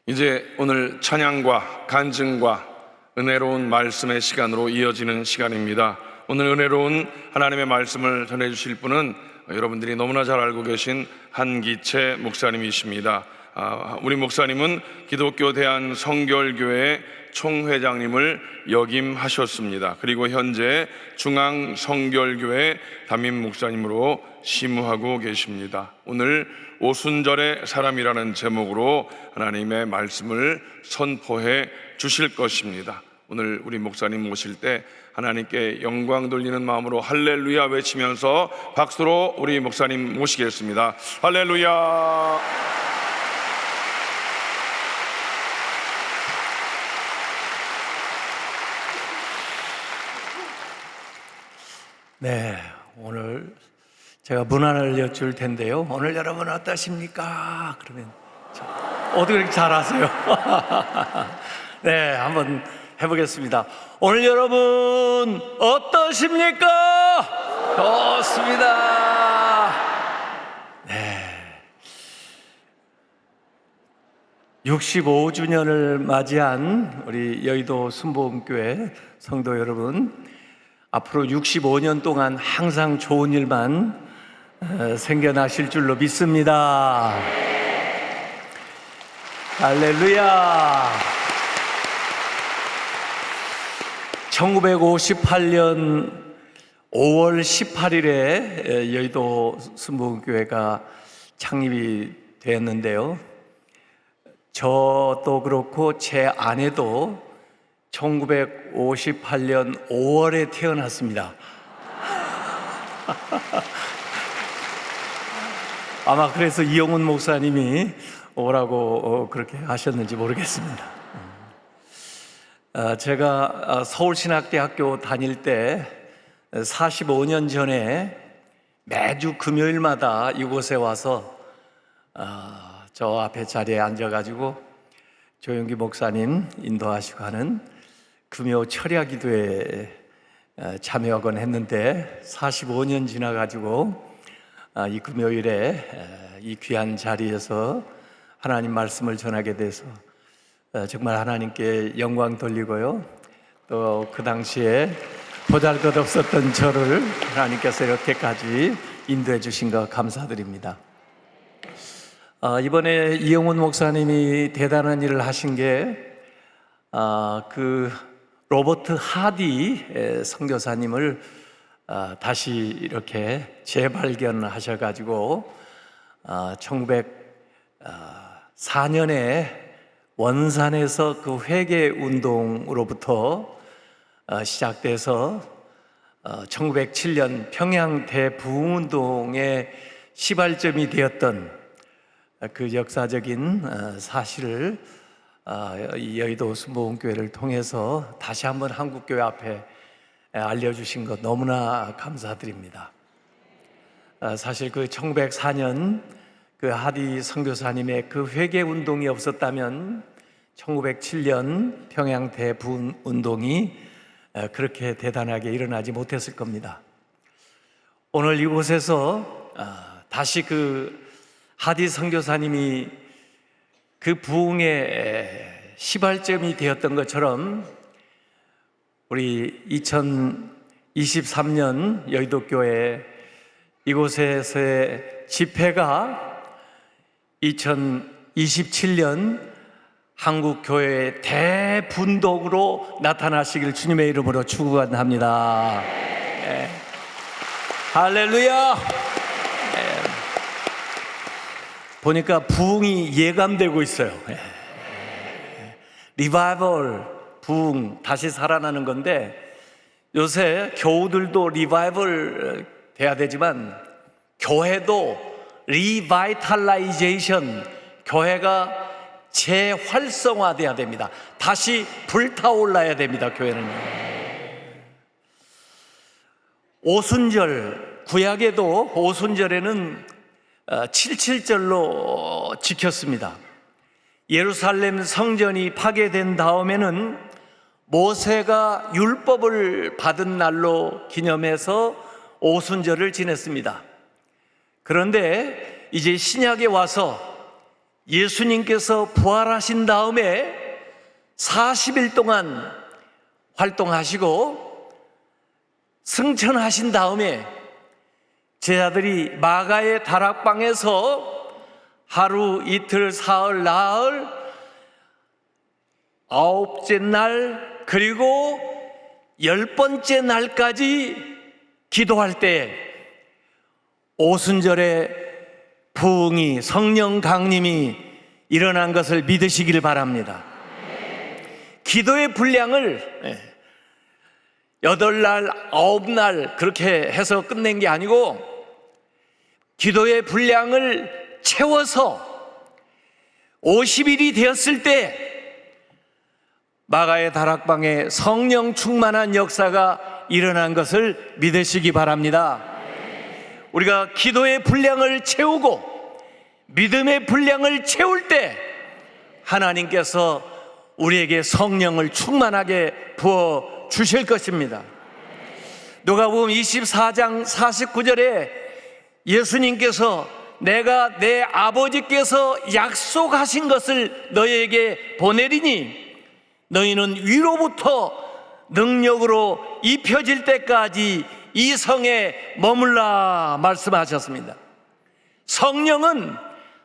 이제 오늘 찬양과 간증과 은혜로운 말씀의 시간으로 이어지는 시간입니다. 오늘 은혜로운 하나님의 말씀을 전해주실 분은 여러분들이 너무나 잘 알고 계신 한기채 목사님이십니다. 우리 목사님은 기독교 대한성결교회 총회장님을 역임하셨습니다. 그리고 현재 중앙성결교회 담임 목사님으로 심우하고 계십니다. 오늘 오순절의 사람이라는 제목으로 하나님의 말씀을 선포해 주실 것입니다. 오늘 우리 목사님 모실 때 하나님께 영광 돌리는 마음으로 할렐루야 외치면서 박수로 우리 목사님 모시겠습니다. 할렐루야. 네, 오늘 제가 문안을 여쭐 텐데요. 오늘 여러분 어떠십니까? 그러면 어떻게 그렇게 잘하세요? 네, 한번 해보겠습니다. 오늘 여러분 어떠십니까? 좋습니다. 네, 65주년을 맞이한 우리 여의도 순복음교회 성도 여러분, 앞으로 65년 동안 항상 좋은 일만 생겨나실 줄로 믿습니다. 할렐루야. 1958년 5월 18일에 여의도 순복음교회가 창립이 되었는데요. 저도 그렇고 제 아내도 1958년 5월에 태어났습니다. 아마 그래서 이영훈 목사님이 오라고 그렇게 하셨는지 모르겠습니다. 제가 서울신학대학교 다닐 때 45년 전에 매주 금요일마다 이곳에 와서 저 앞에 자리에 앉아가지고 조영기 목사님 인도하시고 하는 금요 철야 기도에 참여하곤 했는데 45년 지나가지고 이 금요일에 이 귀한 자리에서 하나님 말씀을 전하게 돼서 정말 하나님께 영광 돌리고요. 또 그 당시에 보잘것없었던 저를 하나님께서 이렇게까지 인도해 주신 것 감사드립니다. 이번에 이영훈 목사님이 대단한 일을 하신 게 그 로버트 하디 선교사님을 다시 이렇게 재발견하셔가지고 1904년에 원산에서 그 회개 운동으로부터 시작돼서 1907년 평양 대부흥운동의 시발점이 되었던 그 역사적인 사실을 이 여의도 순복음교회를 통해서 다시 한번 한국교회 앞에 알려주신 것 너무나 감사드립니다. 사실 그 1904년 그 하디 선교사님의 그 회개 운동이 없었다면 1907년 평양 대부흥 운동이 그렇게 대단하게 일어나지 못했을 겁니다. 오늘 이곳에서 다시 그 하디 선교사님이 그 부흥의 시발점이 되었던 것처럼 우리 2023년 여의도교회 이곳에서의 집회가 2027년 한국교회의 대분독으로 나타나시길 주님의 이름으로 축원합니다. 네. 할렐루야. 보니까 부흥이 예감되고 있어요. 리바이벌, 부흥, 다시 살아나는 건데 요새 교우들도 리바이벌 돼야 되지만 교회도 리바이탈라이제이션, 교회가 재활성화돼야 됩니다. 다시 불타올라야 됩니다. 교회는 오순절, 구약에도 오순절에는 77절로 지켰습니다. 예루살렘 성전이 파괴된 다음에는 모세가 율법을 받은 날로 기념해서 오순절을 지냈습니다. 그런데 이제 신약에 와서 예수님께서 부활하신 다음에 40일 동안 활동하시고 승천하신 다음에 제자들이 마가의 다락방에서 하루, 이틀, 사흘, 나흘, 아홉째 날 그리고 10번째 날까지 기도할 때 오순절에 부흥이, 성령 강림이 일어난 것을 믿으시기를 바랍니다. 기도의 분량을 8날, 9날 그렇게 해서 끝낸 게 아니고 기도의 분량을 채워서 50일이 되었을 때 마가의 다락방에 성령 충만한 역사가 일어난 것을 믿으시기 바랍니다. 우리가 기도의 분량을 채우고 믿음의 분량을 채울 때 하나님께서 우리에게 성령을 충만하게 부어 주실 것입니다. 누가복음 24장 49절에 예수님께서 내가 내 아버지께서 약속하신 것을 너희에게 보내리니 너희는 위로부터 능력으로 입혀질 때까지 이 성에 머물라 말씀하셨습니다. 성령은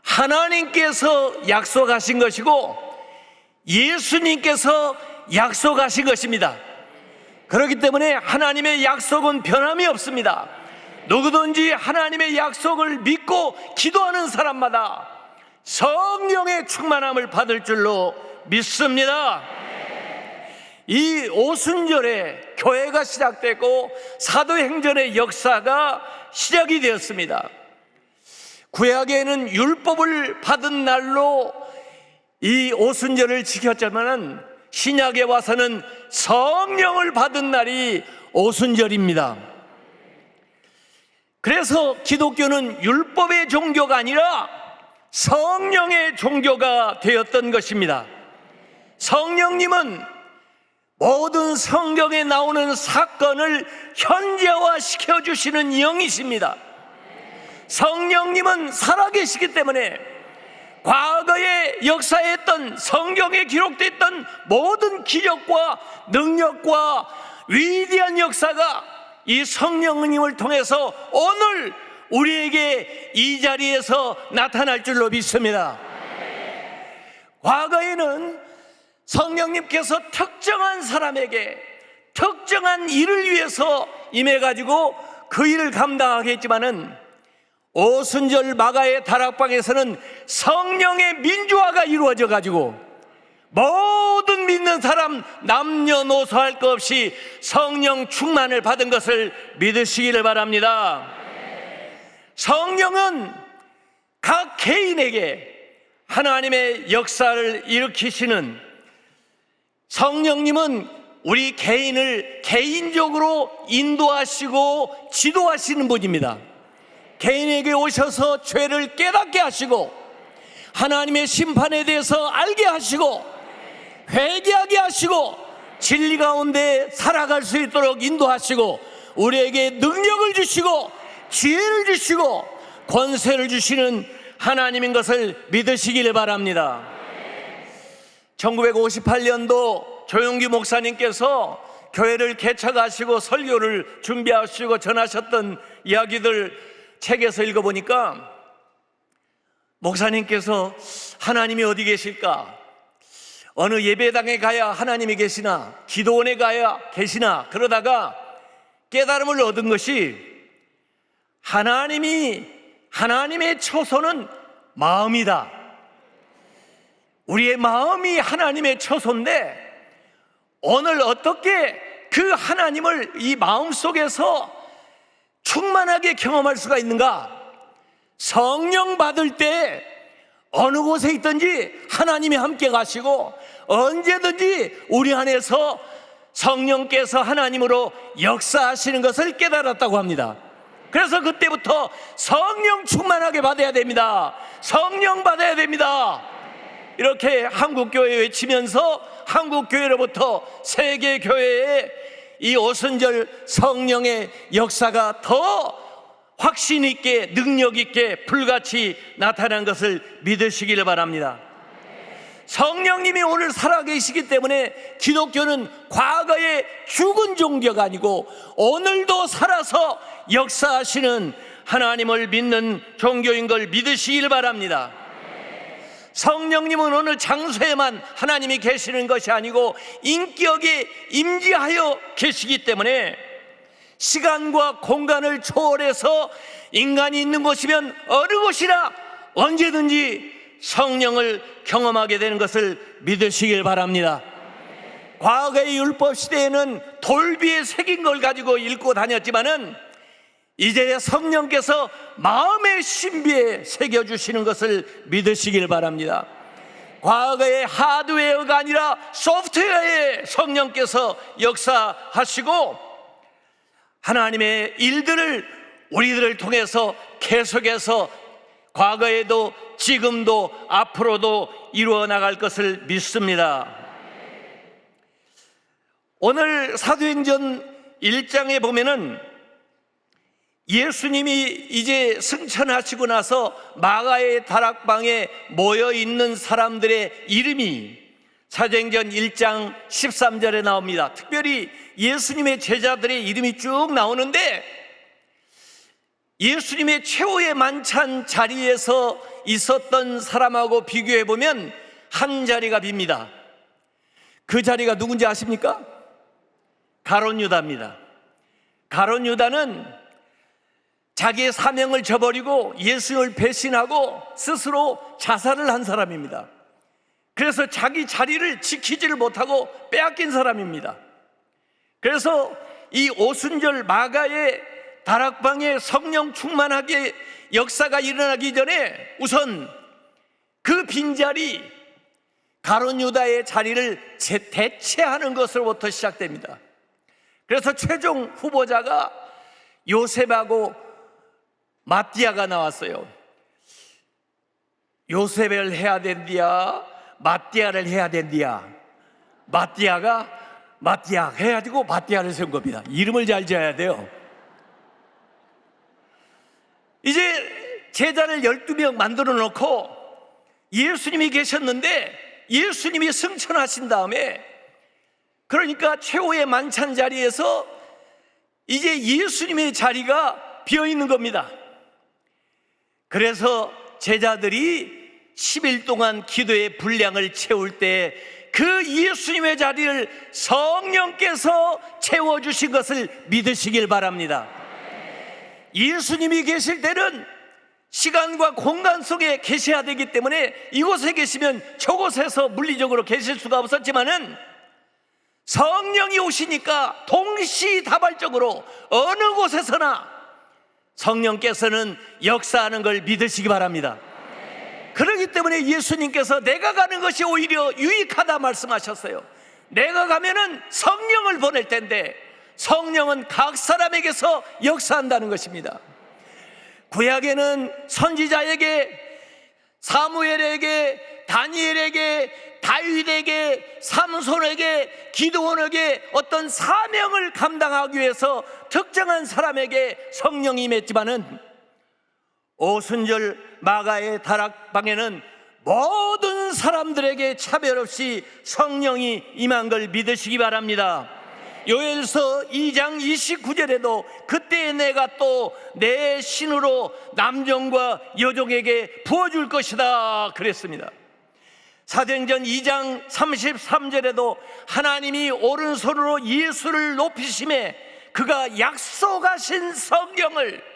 하나님께서 약속하신 것이고 예수님께서 약속하신 것입니다. 그렇기 때문에 하나님의 약속은 변함이 없습니다. 누구든지 하나님의 약속을 믿고 기도하는 사람마다 성령의 충만함을 받을 줄로 믿습니다. 이 오순절에 교회가 시작되고 사도행전의 역사가 시작이 되었습니다. 구약에는 율법을 받은 날로 이 오순절을 지켰지만 신약에 와서는 성령을 받은 날이 오순절입니다. 그래서 기독교는 율법의 종교가 아니라 성령의 종교가 되었던 것입니다. 성령님은 모든 성경에 나오는 사건을 현재화시켜 주시는 영이십니다. 성령님은 살아계시기 때문에 과거에 역사했던 성경에 기록됐던 모든 기적과 능력과 위대한 역사가 이 성령님을 통해서 오늘 우리에게 이 자리에서 나타날 줄로 믿습니다. 과거에는 성령님께서 특정한 사람에게 특정한 일을 위해서 임해가지고 그 일을 감당하게 했지만은 오순절 마가의 다락방에서는 성령의 민주화가 이루어져 가지고 모든 믿는 사람 남녀노소 할 것 없이 성령 충만을 받은 것을 믿으시기를 바랍니다. 성령은 각 개인에게 하나님의 역사를 일으키시는, 성령님은 우리 개인을 개인적으로 인도하시고 지도하시는 분입니다. 개인에게 오셔서 죄를 깨닫게 하시고 하나님의 심판에 대해서 알게 하시고 회개하게 하시고 진리 가운데 살아갈 수 있도록 인도하시고 우리에게 능력을 주시고 지혜를 주시고 권세를 주시는 하나님인 것을 믿으시기를 바랍니다. 1958년도 조용기 목사님께서 교회를 개척하시고 설교를 준비하시고 전하셨던 이야기들 책에서 읽어보니까 목사님께서 하나님이 어디 계실까? 어느 예배당에 가야 하나님이 계시나? 기도원에 가야 계시나? 그러다가 깨달음을 얻은 것이 하나님의 처소는 마음이다. 우리의 마음이 하나님의 처소인데 오늘 어떻게 그 하나님을 이 마음 속에서 충만하게 경험할 수가 있는가? 성령 받을 때 어느 곳에 있든지 하나님이 함께 가시고 언제든지 우리 안에서 성령께서 하나님으로 역사하시는 것을 깨달았다고 합니다. 그래서 그때부터 성령 충만하게 받아야 됩니다. 성령 받아야 됩니다. 이렇게 한국교회 외치면서 한국교회로부터 세계교회에 이 오순절 성령의 역사가 더 확신 있게 능력 있게 불같이 나타난 것을 믿으시기를 바랍니다. 성령님이 오늘 살아계시기 때문에 기독교는 과거의 죽은 종교가 아니고 오늘도 살아서 역사하시는 하나님을 믿는 종교인 걸 믿으시길 바랍니다. 성령님은 어느 장소에만 하나님이 계시는 것이 아니고 인격에 임재하여 계시기 때문에 시간과 공간을 초월해서 인간이 있는 곳이면 어느 곳이나 언제든지 성령을 경험하게 되는 것을 믿으시길 바랍니다. 과거의 율법 시대에는 돌비에 새긴 걸 가지고 읽고 다녔지만은 이제 성령께서 마음의 신비에 새겨주시는 것을 믿으시길 바랍니다. 과거의 하드웨어가 아니라 소프트웨어에 성령께서 역사하시고 하나님의 일들을 우리들을 통해서 계속해서 과거에도 지금도 앞으로도 이루어 나갈 것을 믿습니다. 오늘 사도행전 1장에 보면은 예수님이 이제 승천하시고 나서 마가의 다락방에 모여 있는 사람들의 이름이 사도행전 1장 13절에 나옵니다. 특별히 예수님의 제자들의 이름이 쭉 나오는데 예수님의 최후의 만찬 자리에서 있었던 사람하고 비교해 보면 한 자리가 빕니다. 그 자리가 누군지 아십니까? 가룟 유다입니다. 가룟 유다는 자기의 사명을 저버리고 예수님을 배신하고 스스로 자살을 한 사람입니다. 그래서 자기 자리를 지키지를 못하고 빼앗긴 사람입니다. 그래서 이 오순절 마가의 다락방에 성령 충만하게 역사가 일어나기 전에 우선 그 빈자리 가룟 유다의 자리를 대체하는 것으로부터 시작됩니다. 그래서 최종 후보자가 요셉하고 마띠아가 나왔어요. 요셉을 해야 된디야 마띠아를 해야 된디야. 마띠아 해가지고 마띠아를 세운 겁니다. 이름을 잘 지어야 돼요. 이제 제자를 12명 만들어 놓고 예수님이 계셨는데 예수님이 승천하신 다음에 그러니까 최후의 만찬 자리에서 이제 예수님의 자리가 비어 있는 겁니다. 그래서 제자들이 10일 동안 기도의 분량을 채울 때 그 예수님의 자리를 성령께서 채워주신 것을 믿으시길 바랍니다. 예수님이 계실 때는 시간과 공간 속에 계셔야 되기 때문에 이곳에 계시면 저곳에서 물리적으로 계실 수가 없었지만은 성령이 오시니까 동시다발적으로 어느 곳에서나 성령께서는 역사하는 걸 믿으시기 바랍니다. 그렇기 때문에 예수님께서 내가 가는 것이 오히려 유익하다 말씀하셨어요. 내가 가면은 성령을 보낼 텐데 성령은 각 사람에게서 역사한다는 것입니다. 구약에는 선지자에게, 사무엘에게, 다니엘에게, 다윗에게, 삼손에게, 기드온에게 어떤 사명을 감당하기 위해서 특정한 사람에게 성령이 임했지만은 오순절 마가의 다락방에는 모든 사람들에게 차별 없이 성령이 임한 걸 믿으시기 바랍니다. 요엘서 2장 29절에도 그때 내가 또 내 신으로 남종과 여종에게 부어줄 것이다 그랬습니다. 사도행전 2장 33절에도 하나님이 오른손으로 예수를 높이심에 그가 약속하신 성령을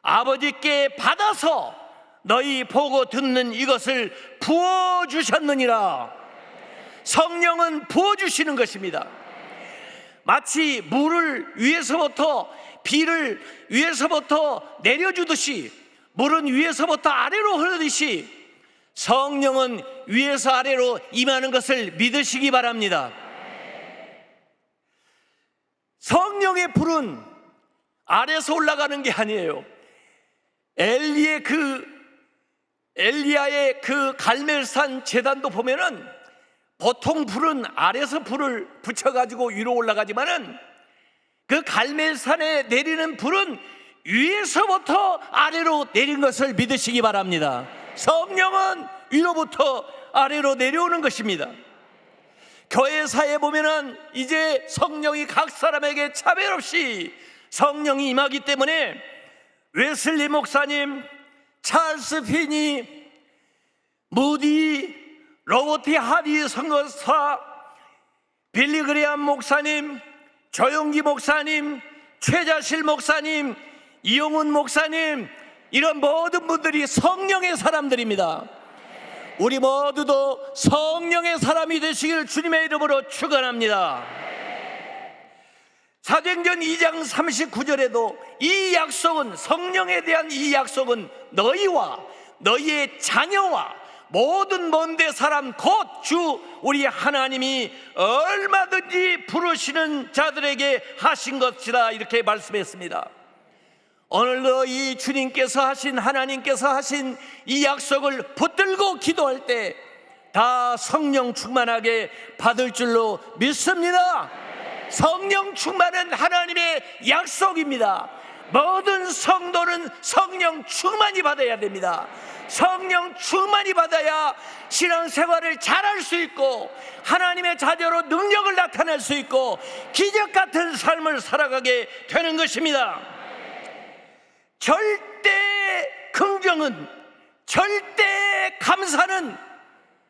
아버지께 받아서 너희 보고 듣는 이것을 부어주셨느니라. 성령은 부어주시는 것입니다. 마치 물을 위에서부터 비를 위에서부터 내려주듯이 물은 위에서부터 아래로 흐르듯이 성령은 위에서 아래로 임하는 것을 믿으시기 바랍니다. 성령의 불은 아래에서 올라가는 게 아니에요. 엘리야의 그 갈멜산 제단도 보면은 보통 불은 아래에서 불을 붙여가지고 위로 올라가지만은 그 갈멜산에 내리는 불은 위에서부터 아래로 내린 것을 믿으시기 바랍니다. 성령은 위로부터 아래로 내려오는 것입니다. 교회사에 보면은 이제 성령이 각 사람에게 차별 없이 성령이 임하기 때문에 웨슬리 목사님, 찰스 피니, 무디, 로버트 하디 선교사, 빌리 그레암 목사님, 조용기 목사님, 최자실 목사님, 이용훈 목사님, 이런 모든 분들이 성령의 사람들입니다. 우리 모두도 성령의 사람이 되시길 주님의 이름으로 축원합니다. 사도행전 2장 39절에도 이 약속은, 성령에 대한 이 약속은 너희와 너희의 자녀와 모든 먼데 사람 곧 주 우리 하나님이 얼마든지 부르시는 자들에게 하신 것이다, 이렇게 말씀했습니다. 오늘도 이 주님께서 하신, 하나님께서 하신 이 약속을 붙들고 기도할 때 다 성령 충만하게 받을 줄로 믿습니다. 성령 충만은 하나님의 약속입니다. 모든 성도는 성령 충만히 받아야 됩니다. 성령 충만히 받아야 신앙생활을 잘할 수 있고 하나님의 자녀로 능력을 나타낼 수 있고 기적 같은 삶을 살아가게 되는 것입니다. 절대 긍정은, 절대 감사는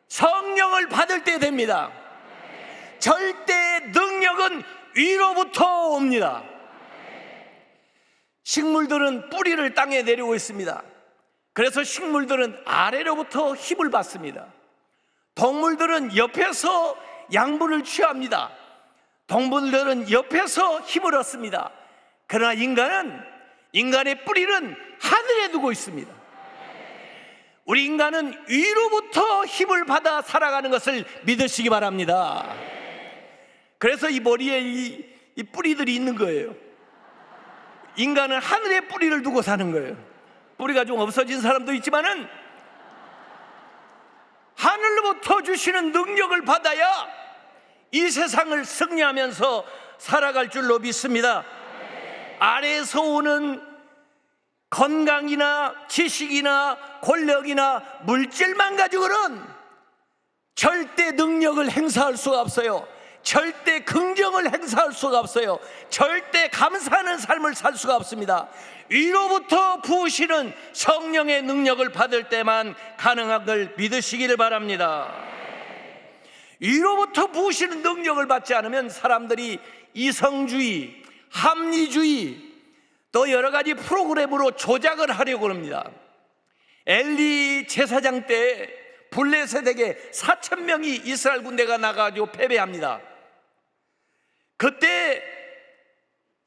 성령을 받을 때 됩니다. 절대 능력은 위로부터 옵니다. 식물들은 뿌리를 땅에 내리고 있습니다. 그래서 식물들은 아래로부터 힘을 받습니다. 동물들은 옆에서 양분을 취합니다. 동물들은 옆에서 힘을 얻습니다. 그러나 인간의 뿌리는 하늘에 두고 있습니다. 우리 인간은 위로부터 힘을 받아 살아가는 것을 믿으시기 바랍니다. 그래서 이 머리에 이 뿌리들이 있는 거예요. 인간은 하늘에 뿌리를 두고 사는 거예요. 뿌리가 좀 없어진 사람도 있지만은 하늘로부터 주시는 능력을 받아야 이 세상을 승리하면서 살아갈 줄로 믿습니다. 아래에서 오는 건강이나 지식이나 권력이나 물질만 가지고는 절대 능력을 행사할 수가 없어요. 절대 긍정을 행사할 수가 없어요. 절대 감사하는 삶을 살 수가 없습니다. 위로부터 부으시는 성령의 능력을 받을 때만 가능한 걸 믿으시기를 바랍니다. 위로부터 부으시는 능력을 받지 않으면 사람들이 이성주의, 합리주의, 또 여러 가지 프로그램으로 조작을 하려고 합니다. 엘리 제사장 때 블레셋에게 4,000명이 이스라엘 군대가 나가지고 패배합니다. 그때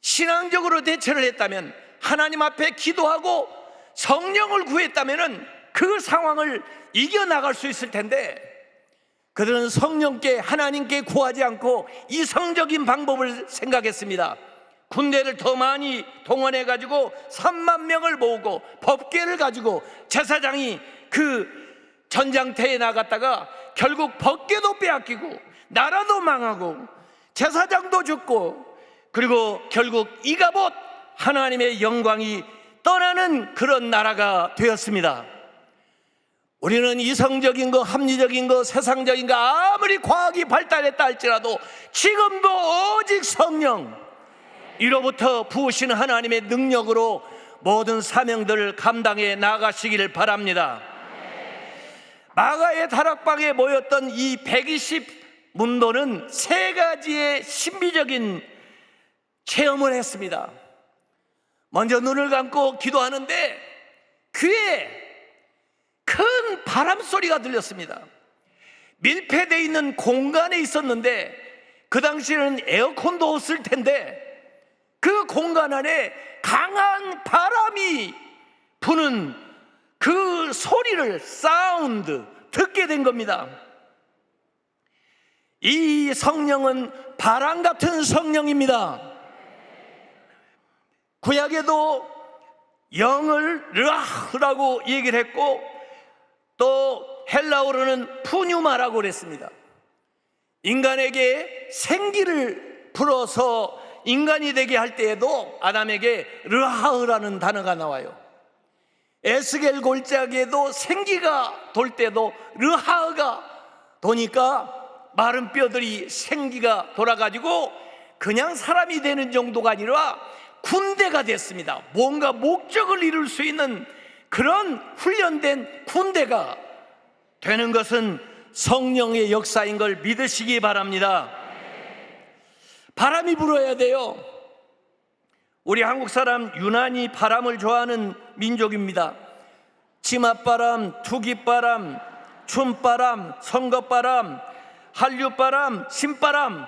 신앙적으로 대처를 했다면, 하나님 앞에 기도하고 성령을 구했다면 그 상황을 이겨나갈 수 있을 텐데, 그들은 성령께, 하나님께 구하지 않고 이성적인 방법을 생각했습니다. 군대를 더 많이 동원해가지고 3만 명을 모으고 법궤를 가지고 제사장이 그 전장터에 나갔다가 결국 법궤도 빼앗기고 나라도 망하고 제사장도 죽고, 그리고 결국 이가봇 하나님의 영광이 떠나는 그런 나라가 되었습니다. 우리는 이성적인 거, 합리적인 거, 세상적인 거 아무리 과학이 발달했다 할지라도 지금도 오직 성령, 이로부터 부으시는 하나님의 능력으로 모든 사명들을 감당해 나가시기를 바랍니다. 마가의 다락방에 모였던 이 120문도는 세 가지의 신비적인 체험을 했습니다. 먼저 눈을 감고 기도하는데 귀에 큰 바람 소리가 들렸습니다. 밀폐되어 있는 공간에 있었는데 그 당시에는 에어컨도 없을 텐데 그 공간 안에 강한 바람이 부는 그 소리를, 사운드, 듣게 된 겁니다. 이 성령은 바람 같은 성령입니다. 구약에도 영을 르아흐라고 얘기를 했고, 또 헬라어로는 푸뉴마라고 그랬습니다. 인간에게 생기를 불어서 인간이 되게 할 때에도 아담에게 르하으라는 단어가 나와요. 에스겔 골짜기에도 생기가 돌 때도 르하으가 도니까 마른 뼈들이 생기가 돌아가지고 그냥 사람이 되는 정도가 아니라 군대가 됐습니다. 뭔가 목적을 이룰 수 있는 그런 훈련된 군대가 되는 것은 성령의 역사인 걸 믿으시기 바랍니다. 바람이 불어야 돼요. 우리 한국 사람 유난히 바람을 좋아하는 민족입니다. 치맛바람, 투깃바람, 춤바람, 선거바람, 한류바람, 신바람.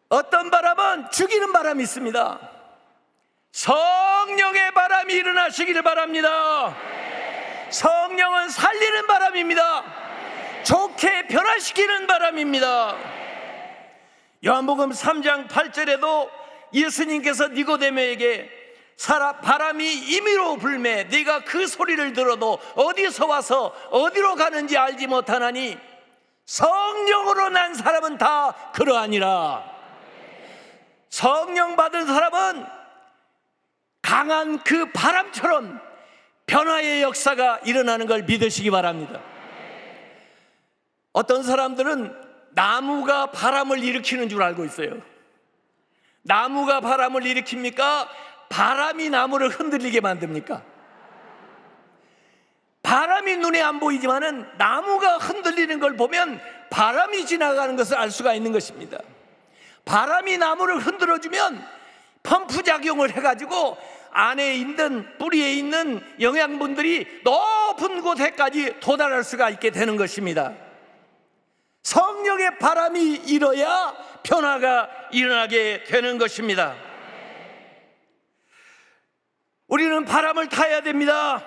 어떤 바람은 죽이는 바람이 있습니다. 성령의 바람이 일어나시기를 바랍니다. 성령은 살리는 바람입니다. 좋게 변화시키는 바람입니다. 요한복음 3장 8절에도 예수님께서 니고데모에게 바람이 임의로 불매 네가 그 소리를 들어도 어디서 와서 어디로 가는지 알지 못하나니 성령으로 난 사람은 다 그러하니라. 성령 받은 사람은 강한 그 바람처럼 변화의 역사가 일어나는 걸 믿으시기 바랍니다. 어떤 사람들은 나무가 바람을 일으키는 줄 알고 있어요. 나무가 바람을 일으킵니까? 바람이 나무를 흔들리게 만듭니까? 바람이 눈에 안 보이지만은 나무가 흔들리는 걸 보면 바람이 지나가는 것을 알 수가 있는 것입니다. 바람이 나무를 흔들어주면 펌프 작용을 해가지고 안에 있는 뿌리에 있는 영양분들이 높은 곳에까지 도달할 수가 있게 되는 것입니다. 성령의 바람이 일어야 변화가 일어나게 되는 것입니다. 우리는 바람을 타야 됩니다.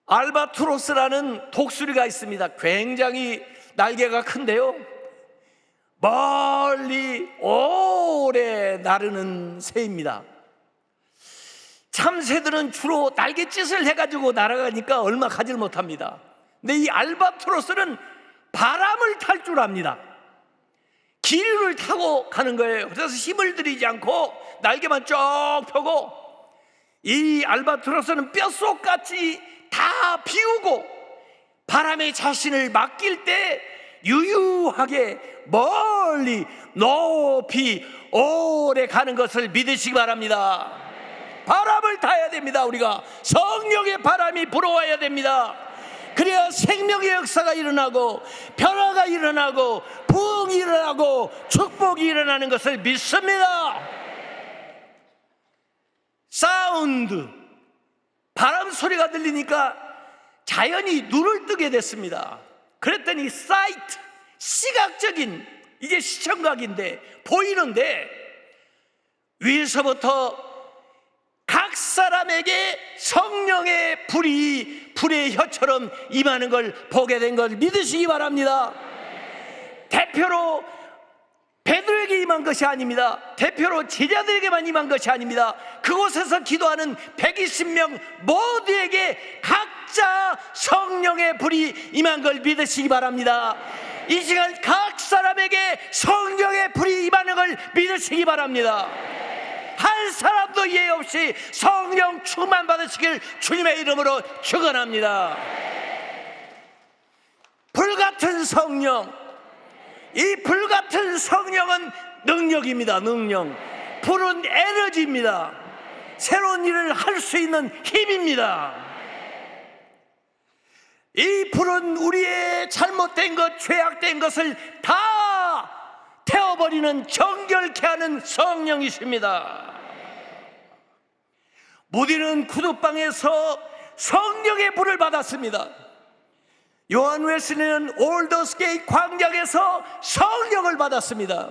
알바트로스라는 독수리가 있습니다. 굉장히 날개가 큰데요, 멀리 오래 나르는 새입니다. 참새들은 주로 날갯짓을 해가지고 날아가니까 얼마 가지를 못합니다. 근데 이 알바트로스는 바람을 탈 줄 압니다. 기류를 타고 가는 거예요. 그래서 힘을 들이지 않고 날개만 쭉 펴고, 이 알바트로스는 뼛속같이 다 비우고 바람에 자신을 맡길 때 유유하게 멀리 높이 오래 가는 것을 믿으시기 바랍니다. 바람을 타야 됩니다. 우리가 성령의 바람이 불어와야 됩니다. 그래야 생명의 역사가 일어나고 변화가 일어나고 부흥이 일어나고 축복이 일어나는 것을 믿습니다. 사운드, 바람 소리가 들리니까 자연히 눈을 뜨게 됐습니다. 그랬더니 사이트, 시각적인, 이게 시청각인데 보이는데 위에서부터 각 사람에게 성령의 불의 혀처럼 임하는 걸 보게 된 걸 믿으시기 바랍니다. 대표로 베드로에게 임한 것이 아닙니다. 대표로 제자들에게만 임한 것이 아닙니다. 그곳에서 기도하는 120명 모두에게 각자 성령의 불이 임한 걸 믿으시기 바랍니다. 이 시간 각 사람에게 성령의 불이 임하는 걸 믿으시기 바랍니다. 한 사람도 예외 없이 성령 충만 받으시길 주님의 이름으로 축원합니다. 불같은 성령, 이 불같은 성령은 능력입니다. 능력, 불은 에너지입니다. 새로운 일을 할 수 있는 힘입니다. 이 불은 우리의 잘못된 것, 죄악된 것을 다 태워버리는, 정결케 하는 성령이십니다. 모디는 구두방에서 성령의 불을 받았습니다. 요한 웨슬리는 올더스게이트 광장에서 성령을 받았습니다.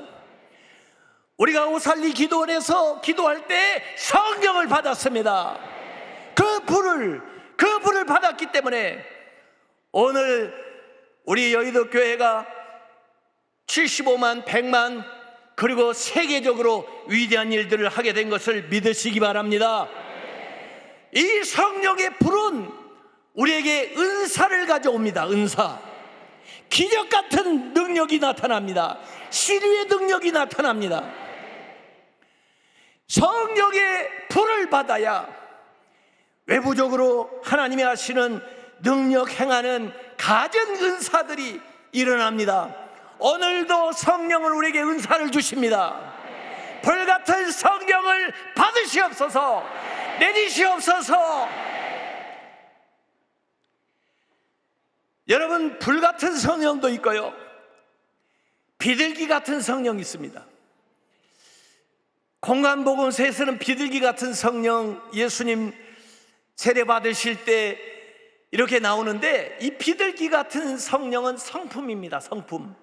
우리가 오살리 기도원에서 기도할 때 성령을 받았습니다. 그 불을 받았기 때문에 오늘 우리 여의도 교회가 75만, 100만, 그리고 세계적으로 위대한 일들을 하게 된 것을 믿으시기 바랍니다. 이 성령의 불은 우리에게 은사를 가져옵니다. 은사. 기적 같은 능력이 나타납니다. 치료의 능력이 나타납니다. 성령의 불을 받아야 외부적으로 하나님이 하시는 능력 행하는 가전 은사들이 일어납니다. 오늘도 성령은 우리에게 은사를 주십니다. 불같은 성령을 받으시옵소서, 내리시옵소서. 여러분, 불같은 성령도 있고요, 비둘기 같은 성령이 있습니다. 공간복음서에서는 비둘기 같은 성령, 예수님 세례 받으실 때 이렇게 나오는데, 이 비둘기 같은 성령은 성품입니다. 성품.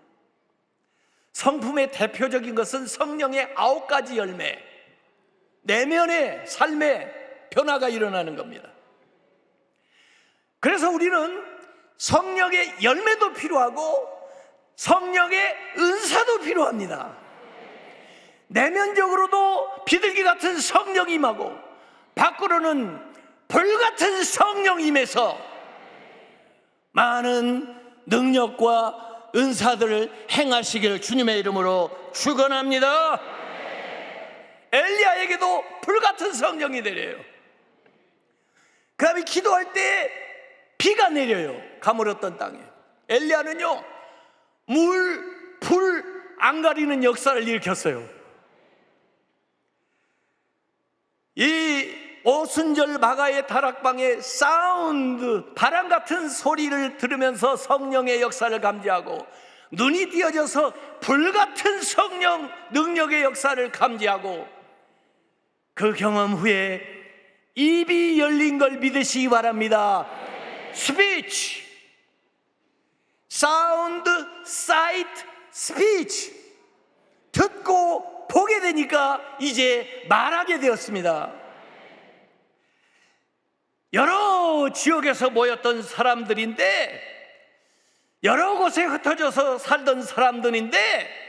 성품의 대표적인 것은 성령의 9가지 열매, 내면의 삶의 변화가 일어나는 겁니다. 그래서 우리는 성령의 열매도 필요하고 성령의 은사도 필요합니다. 내면적으로도 비둘기 같은 성령이 임하고 밖으로는 불같은 성령이 임해서 많은 능력과 은사들을 행하시기를 주님의 이름으로 축원합니다. 엘리야에게도 불같은 성령이 내려요. 그 다음에 기도할 때 비가 내려요. 가물었던 땅에. 엘리야는요, 물, 불 안 가리는 역사를 일으켰어요. 이 오순절 마가의 다락방의 사운드, 바람 같은 소리를 들으면서 성령의 역사를 감지하고, 눈이 띄어져서 불같은 성령 능력의 역사를 감지하고, 그 경험 후에 입이 열린 걸 믿으시기 바랍니다. 스피치, 사운드, 사이트, 스피치. 듣고 보게 되니까 이제 말하게 되었습니다. 여러 지역에서 모였던 사람들인데, 여러 곳에 흩어져서 살던 사람들인데,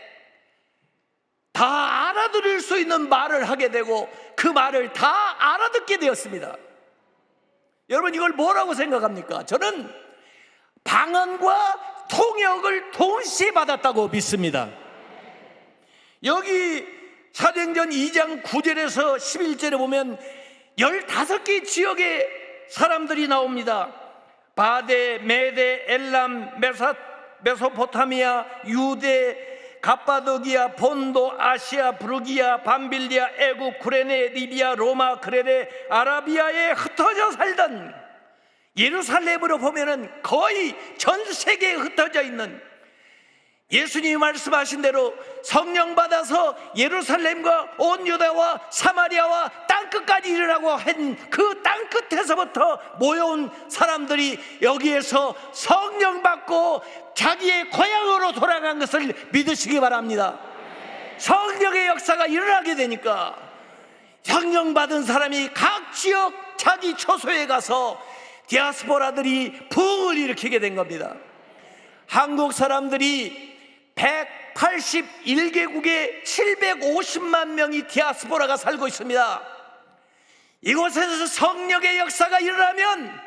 다 알아들을 수 있는 말을 하게 되고 그 말을 다 알아듣게 되었습니다. 여러분, 이걸 뭐라고 생각합니까? 저는 방언과 통역을 동시에 받았다고 믿습니다. 여기 사도행전 2장 9절에서 11절에 보면 15개 지역의 사람들이 나옵니다. 바데, 메데, 엘람, 메소포타미아, 유대, 갑바도기아, 본도, 아시아, 부르기아, 밤빌리아, 애국, 구레네, 리비아, 로마, 그레네, 아라비아에 흩어져 살던, 예루살렘으로 보면은 거의 전 세계에 흩어져 있는, 예수님이 말씀하신 대로 성령 받아서 예루살렘과 온 유다와 사마리아와 땅끝까지 이르라고 한 그 땅끝에서부터 모여온 사람들이 여기에서 성령 받고 자기의 고향으로 돌아간 것을 믿으시기 바랍니다. 성령의 역사가 일어나게 되니까 성령 받은 사람이 각 지역 자기 초소에 가서 디아스포라들이 부흥을 일으키게 된 겁니다. 한국 사람들이 181개국에 750만 명이 디아스포라가 살고 있습니다. 이곳에서 성령의 역사가 일어나면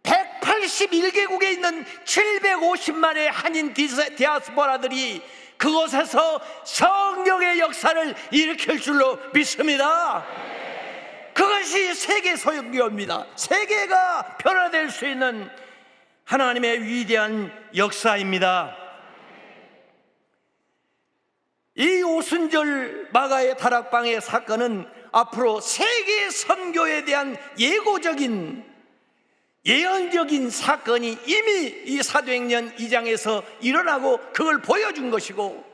181개국에 있는 750만의 한인 디아스포라들이 그곳에서 성령의 역사를 일으킬 줄로 믿습니다. 그것이 세계 소유입니다. 세계가 변화될 수 있는 하나님의 위대한 역사입니다. 이 오순절 마가의 다락방의 사건은 앞으로 세계 선교에 대한 예언적인 사건이 이미 이 사도행전 2장에서 일어나고 그걸 보여준 것이고,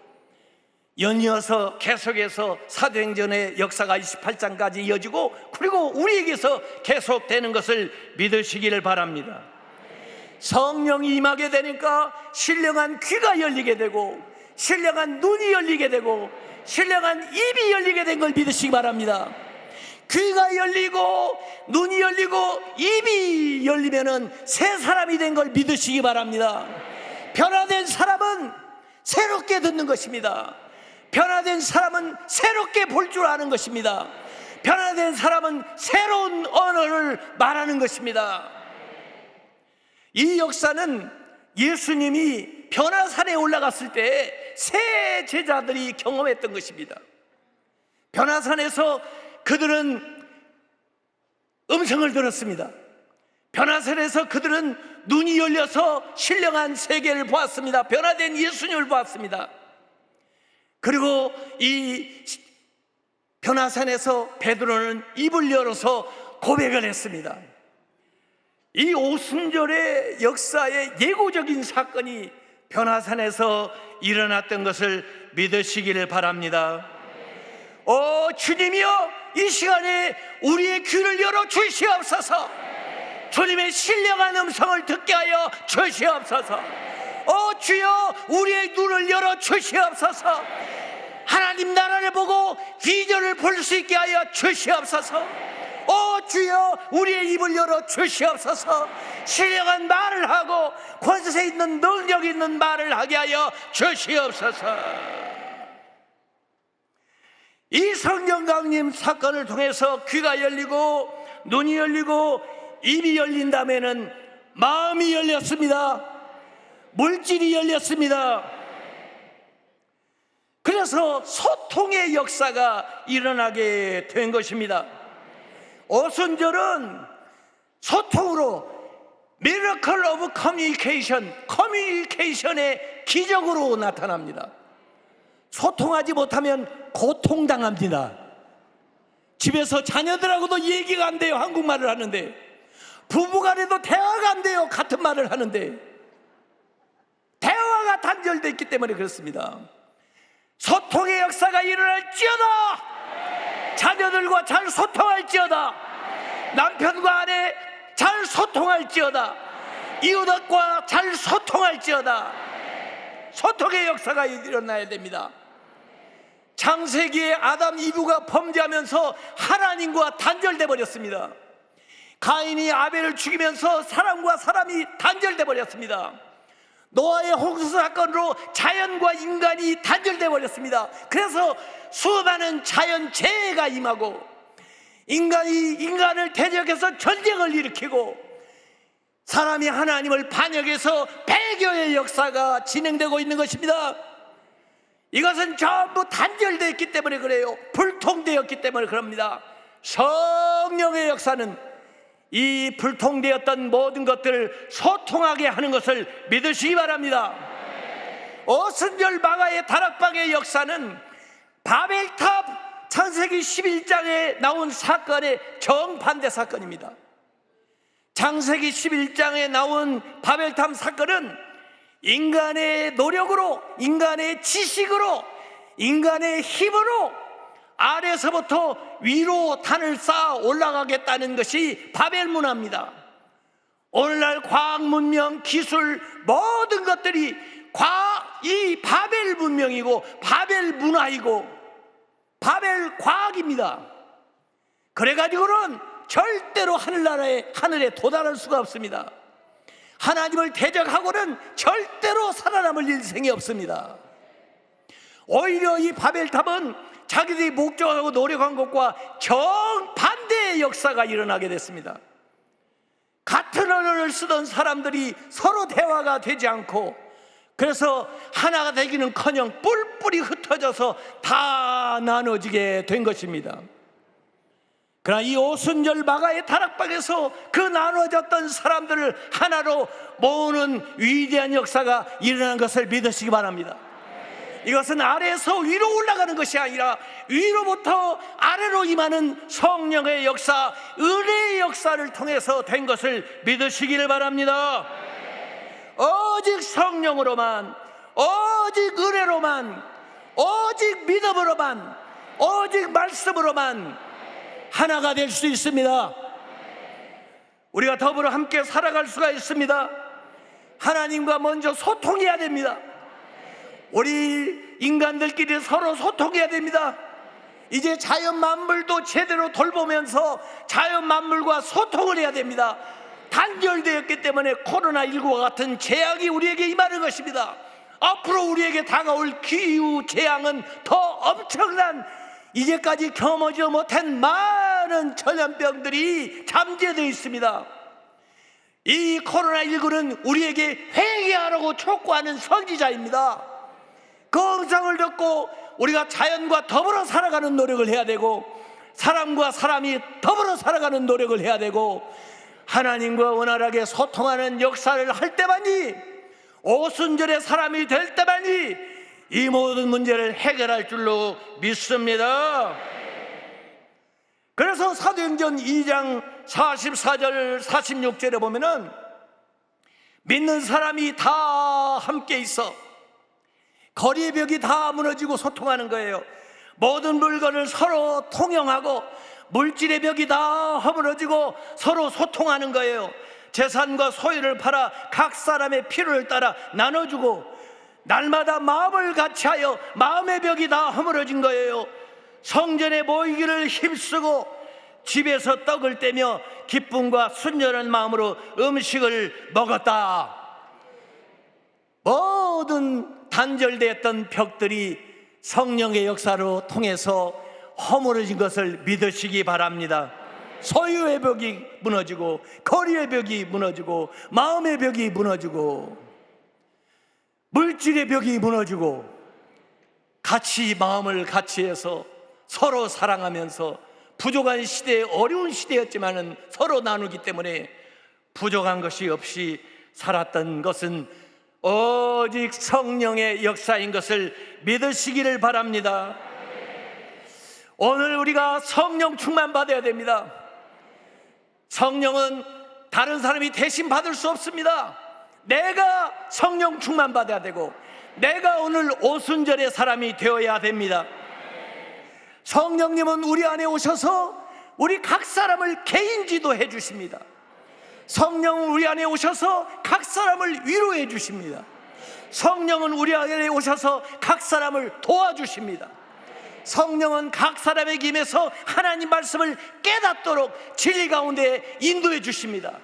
연이어서 계속해서 사도행전의 역사가 28장까지 이어지고, 그리고 우리에게서 계속되는 것을 믿으시기를 바랍니다. 성령이 임하게 되니까 신령한 귀가 열리게 되고, 신령한 눈이 열리게 되고, 신령한 입이 열리게 된 걸 믿으시기 바랍니다. 귀가 열리고 눈이 열리고 입이 열리면은 새 사람이 된 걸 믿으시기 바랍니다. 변화된 사람은 새롭게 듣는 것입니다. 변화된 사람은 새롭게 볼 줄 아는 것입니다. 변화된 사람은 새로운 언어를 말하는 것입니다. 이 역사는 예수님이 변화산에 올라갔을 때 세 제자들이 경험했던 것입니다. 변화산에서 그들은 음성을 들었습니다. 변화산에서 그들은 눈이 열려서 신령한 세계를 보았습니다. 변화된 예수님을 보았습니다. 그리고 이 변화산에서 베드로는 입을 열어서 고백을 했습니다. 이 오순절의 역사의 예고적인 사건이 변화산에서 일어났던 것을 믿으시기를 바랍니다. 주님이여, 이 시간에 우리의 귀를 열어 주시옵소서. 주님의 신령한 음성을 듣게 하여 주시옵소서. 주여, 우리의 눈을 열어 주시옵소서. 하나님 나라를 보고 비전을 볼 수 있게 하여 주시옵소서. 주여, 우리의 입을 열어 주시옵소서. 신령한 말을 하고 권세 있는 능력 있는 말을 하게 하여 주시옵소서. 이 성령 강림 사건을 통해서 귀가 열리고 눈이 열리고 입이 열린다면은 마음이 열렸습니다. 물질이 열렸습니다. 그래서 소통의 역사가 일어나게 된 것입니다. 오순절은 소통으로 미러클 오브 커뮤니케이션의 기적으로 나타납니다. 소통하지 못하면 고통당합니다. 집에서 자녀들하고도 얘기가 안 돼요. 한국말을 하는데. 부부간에도 대화가 안 돼요. 같은 말을 하는데. 대화가 단절되어 있기 때문에 그렇습니다. 소통의 역사가 일어날지어다. 자녀들과 잘 소통할지어다. 남편과 아내 잘 소통할지어다. 이웃과 잘 소통할지어다. 소통의 역사가 일어나야 됩니다. 창세기에 아담 이브가 범죄하면서 하나님과 단절돼 버렸습니다. 가인이 아벨을 죽이면서 사람과 사람이 단절돼 버렸습니다. 노아의 홍수 사건으로 자연과 인간이 단절돼 버렸습니다. 그래서 수많은 자연재해가 임하고 인간이 인간을 대적해서 전쟁을 일으키고 사람이 하나님을 반역해서 배교의 역사가 진행되고 있는 것입니다. 이것은 전부 단절되어 있기 때문에 그래요. 불통되었기 때문에 그럽니다. 성령의 역사는 이 불통되었던 모든 것들을 소통하게 하는 것을 믿으시기 바랍니다. 오순절 마가의 다락방의 역사는 바벨탑 창세기 11장에 나온 사건의 정반대 사건입니다. 창세기 11장에 나온 바벨탑 사건은 인간의 노력으로, 인간의 지식으로, 인간의 힘으로 아래서부터 위로 단을 쌓아 올라가겠다는 것이 바벨 문화입니다. 오늘날 과학 문명, 기술 모든 것들이 이 바벨 문명이고 바벨 문화이고 바벨 과학입니다. 그래가지고는 절대로 하늘에 도달할 수가 없습니다. 하나님을 대적하고는 절대로 살아남을 일생이 없습니다. 오히려 이 바벨탑은 자기들이 목적하고 노력한 것과 정반대의 역사가 일어나게 됐습니다. 같은 언어를 쓰던 사람들이 서로 대화가 되지 않고 그래서 하나가 되기는커녕 뿔뿔이 흩어져서 다 나눠지게 된 것입니다. 그러나 이 오순절 마가의 다락방에서 그 나눠졌던 사람들을 하나로 모으는 위대한 역사가 일어난 것을 믿으시기 바랍니다. 이것은 아래에서 위로 올라가는 것이 아니라 위로부터 아래로 임하는 성령의 역사, 은혜의 역사를 통해서 된 것을 믿으시기를 바랍니다. 오직 성령으로만, 오직 은혜로만, 오직 믿음으로만, 오직 말씀으로만 하나가 될 수 있습니다. 우리가 더불어 함께 살아갈 수가 있습니다. 하나님과 먼저 소통해야 됩니다. 우리 인간들끼리 서로 소통해야 됩니다. 이제 자연 만물도 제대로 돌보면서 자연 만물과 소통을 해야 됩니다. 단절되었기 때문에 코로나19와 같은 재앙이 우리에게 임하는 것입니다. 앞으로 우리에게 다가올 기후 재앙은 더 엄청난, 이제까지 경험하지 못한 많은 전염병들이 잠재되어 있습니다. 이 코로나19는 우리에게 회개하라고 촉구하는 선지자입니다. 그 음성을 듣고 우리가 자연과 더불어 살아가는 노력을 해야 되고, 사람과 사람이 더불어 살아가는 노력을 해야 되고, 하나님과 원활하게 소통하는 역사를 할 때만이, 오순절의 사람이 될 때만이 이 모든 문제를 해결할 줄로 믿습니다. 그래서 사도행전 2장 44절 46절에 보면은 믿는 사람이 다 함께 있어 거리의 벽이 다 무너지고 소통하는 거예요. 모든 물건을 서로 통용하고 물질의 벽이 다 허물어지고 서로 소통하는 거예요. 재산과 소유를 팔아 각 사람의 필요를 따라 나눠주고, 날마다 마음을 같이하여 마음의 벽이 다 허물어진 거예요. 성전에 모이기를 힘쓰고 집에서 떡을 떼며 기쁨과 순전한 마음으로 음식을 먹었다. 모든 단절되었던 벽들이 성령의 역사로 통해서 허물어진 것을 믿으시기 바랍니다. 소유의 벽이 무너지고, 거리의 벽이 무너지고, 마음의 벽이 무너지고, 물질의 벽이 무너지고, 같이 마음을 같이 해서 서로 사랑하면서, 부족한 시대에, 어려운 시대였지만은 서로 나누기 때문에 부족한 것이 없이 살았던 것은 오직 성령의 역사인 것을 믿으시기를 바랍니다. 오늘 우리가 성령 충만 받아야 됩니다. 성령은 다른 사람이 대신 받을 수 없습니다. 내가 성령 충만 받아야 되고, 내가 오늘 오순절의 사람이 되어야 됩니다. 성령님은 우리 안에 오셔서 우리 각 사람을 개인 지도해 주십니다. 성령은 우리 안에 오셔서 각 사람을 위로해 주십니다. 성령은 우리 안에 오셔서 각 사람을 도와주십니다. 성령은 각 사람에게 임해서 하나님 말씀을 깨닫도록 진리 가운데 인도해 주십니다.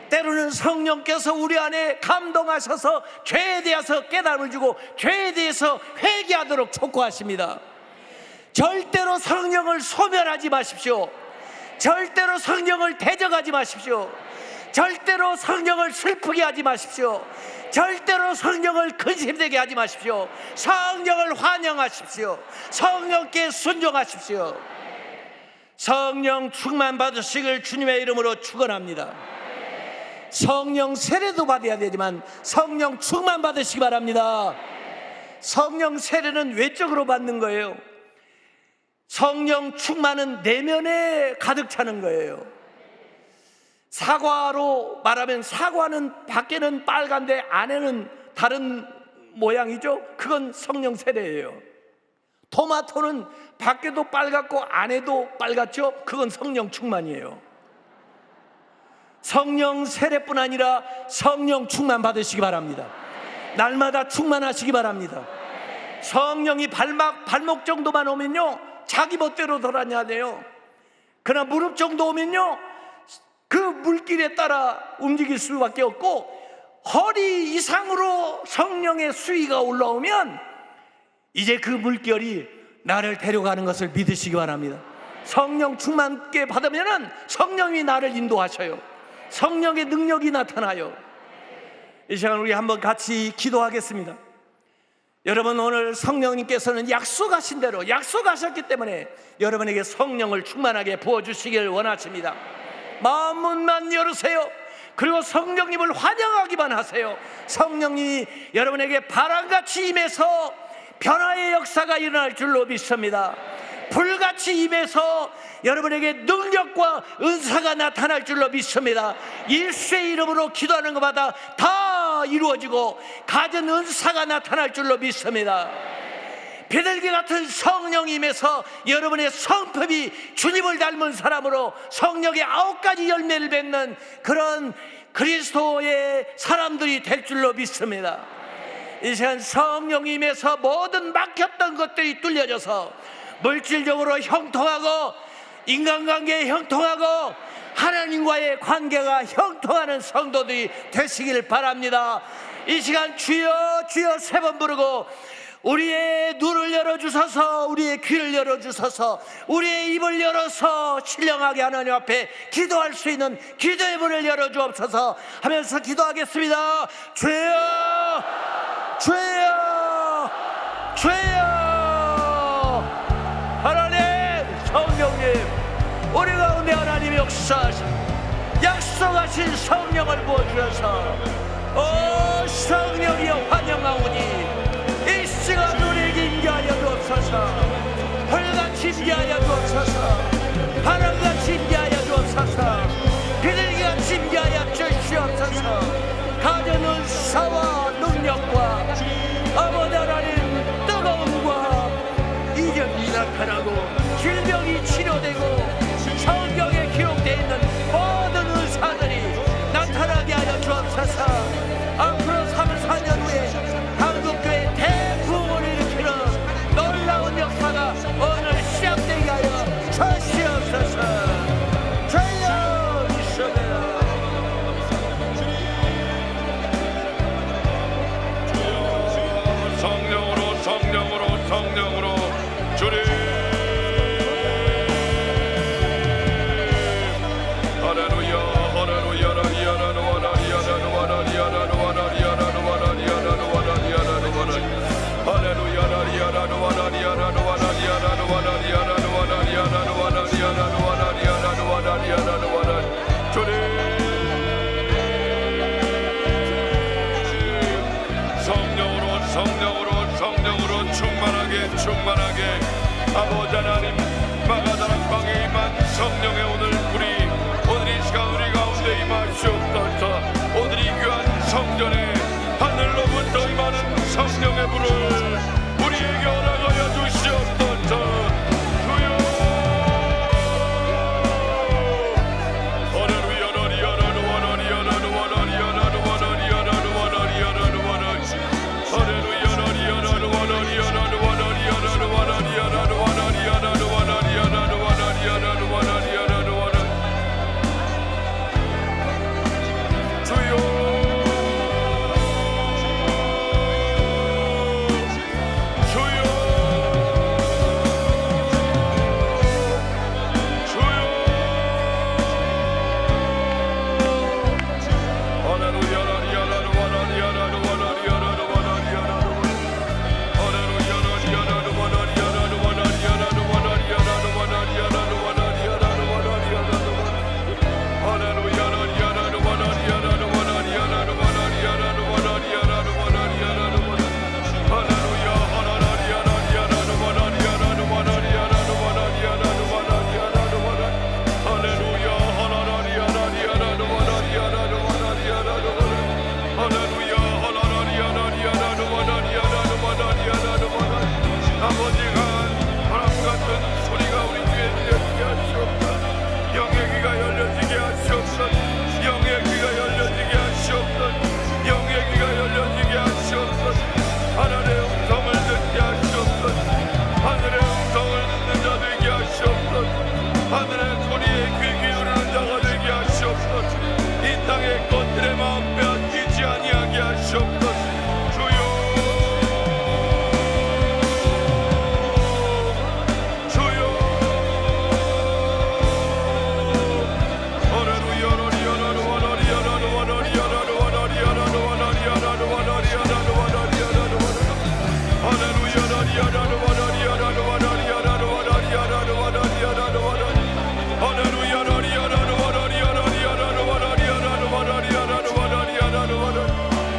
때로는 성령께서 우리 안에 감동하셔서 죄에 대해서 깨달음을 주고 죄에 대해서 회개하도록 촉구하십니다. 절대로 성령을 소멸하지 마십시오. 절대로 성령을 대적하지 마십시오. 절대로 성령을 슬프게 하지 마십시오. 절대로 성령을 근심되게 하지 마십시오. 성령을 환영하십시오. 성령께 순종하십시오. 성령 충만 받으시길 주님의 이름으로 축원합니다. 성령 세례도 받아야 되지만 성령 충만 받으시기 바랍니다. 성령 세례는 외적으로 받는 거예요. 성령 충만은 내면에 가득 차는 거예요. 사과로 말하면 사과는 밖에는 빨간데 안에는 다른 모양이죠. 그건 성령 세례예요. 토마토는 밖에도 빨갛고 안에도 빨갛죠. 그건 성령 충만이에요. 성령 세례뿐 아니라 성령 충만 받으시기 바랍니다. 날마다 충만하시기 바랍니다. 성령이 발목 정도만 오면요 자기 멋대로 돌아다녀요. 그러나 무릎 정도 오면요 그 물길에 따라 움직일 수밖에 없고, 허리 이상으로 성령의 수위가 올라오면 이제 그 물결이 나를 데려가는 것을 믿으시기 바랍니다. 성령 충만께 받으면 성령이 나를 인도하셔요. 성령의 능력이 나타나요. 이 시간 우리 한번 같이 기도하겠습니다. 여러분, 오늘 성령님께서는 약속하신 대로 약속하셨기 때문에 여러분에게 성령을 충만하게 부어주시길 원하십니다. 마음문만 열으세요. 그리고 성령님을 환영하기만 하세요. 성령님이 여러분에게 바람같이 임해서 변화의 역사가 일어날 줄로 믿습니다. 불같이 임해서 여러분에게 능력과 은사가 나타날 줄로 믿습니다. 예수의 이름으로 기도하는 것마다 다 이루어지고 가진 은사가 나타날 줄로 믿습니다. 비둘기 같은 성령임에서 여러분의 성품이 주님을 닮은 사람으로 성령의 9가지 열매를 맺는 그런 그리스도의 사람들이 될 줄로 믿습니다. 이 시간 성령임에서 모든 막혔던 것들이 뚫려져서 물질적으로 형통하고 인간관계에 형통하고 하나님과의 관계가 형통하는 성도들이 되시길 바랍니다. 이 시간 주여 주여 3번 부르고 우리의 눈을 열어주소서, 우리의 귀를 열어주소서, 우리의 입을 열어서 신령하게 하나님 앞에 기도할 수 있는 기도의 문을 열어주옵소서 하면서 기도하겠습니다. 주여, 주여, 주여. 하나님, 성령님, 우리 가운데 하나님이 역사하신 약속하신 성령을 부어주셔서 성령이여 환영하오니 이 시간 우리에게 임재하여 주옵소서. 불같이 임재하여 주옵소서. 바람같이 임재하여 주옵소서. 비둘기같이 임재하여 주시옵소서. 가진 은사와 능력과 아버지 하나님 뜨거움과 이적이 나타나고 질병이 치료되고 성경에 기록되어 있는 모든 은사들이 나타나게 하여 주옵소서. 앞으로 3, 4년 후에 한국교회 대부흥을 일으키는 놀라운 역사가 오늘 시작되게 하여 주시옵소서. 주여, 주시옵소서. 성령으로 성령으로 성령으로 주님 할렐루야 할렐루야 성령으로 충만하게 아버지 하나님 마가다락방에 임한 성령의 오늘 이 시간 우리 가운데 임하시옵소서. 오늘 이 귀한 성전에 하늘로부터 임하는 성령의 불을 우리에게 허락하여 주시옵소서.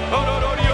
Hallelujah.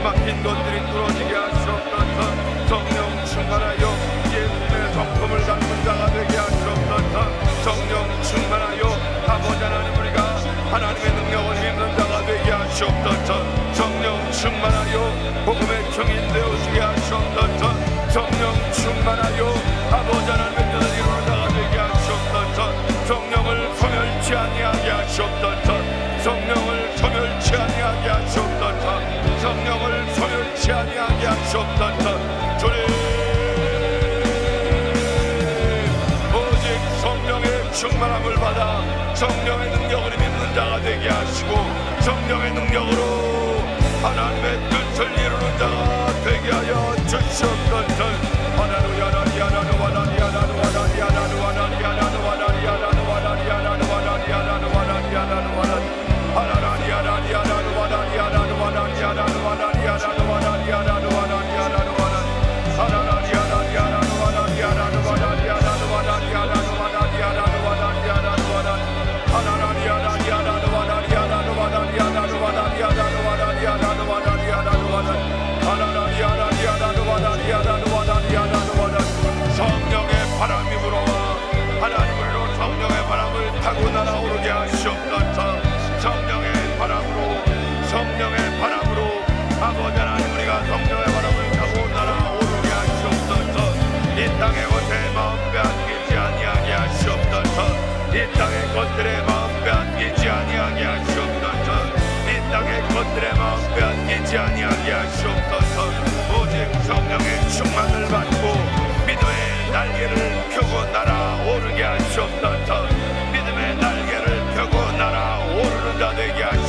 막힌 것들이 뚫어지게 하시옵소서. 성령 충만하여 예수의 성품을 담은 자가 되게 하시옵소서. 성령 충만하여 아버지 하나님 우리가 하나님의 능력을 힘는 자가 되게 하시옵소서. 성령 충만하여 복음의 증인 되어지게 하시옵소서. 성령 충만하여 아버지 하나님의 뜻을 이루는 자가 되게 하시옵소서. 성령을 소멸치 아니하게 하시옵소서. 성령을 소멸치 아니하게 하시옵소서. 성령을 소멸치 아니하게 하시옵소서. 주님 오직 성령의 충만함을 받아 성령의 능력을 믿는 자가 되게 하시고 성령의 능력으로 하나님의 뜻을 이루는 자가 되게 하여 주시옵소서. 하나루야 나리야 나루와 나리야 나루와 나리야 나루와 나리야 나루와 나리야 나루와 나리야 나루와 나리야 나루와 나리야 나루와 하나라리야 나리야 나루와 나리야 나루와 나리야 나루와 나리야 나루와 나리야 나루와 나리야 나루와 하나라리야 나리야 나루와 나리야 나루와 나리야 나루와 나리야 나루와 나리야 나루와 나리야 나루와 하나라리야 나리야 나루와 나리야 나루와 나리야 나루와 나리야 나루와 나리야 나루와 나리야 나루와 하나라리야 나리야 나루와 나리야 나루와 나리야 나루와 성령의 바람이 불어와 하나님으로 성령의 바람을 타고 날아오르게 하시옵소서. 성령의 바람으로 아버지 하나님 우리가 성령의 바람을 타고 날아오르게 하시옵소서. 이 땅의 것에 마음 빼앗기지 아니하게 하시옵소서. 이 땅의 것들의 마음 빼앗기지 아니하게 하시옵소서. 이 땅의 것들의 마음 빼앗기지 아니하게 하시옵소서. 오직 성령의 충만을 받고 믿음의 날개를 펴고 날아오르게 하시옵소서. 믿음의 날개를 펴고 날아오르는 자 되게 하시옵소서.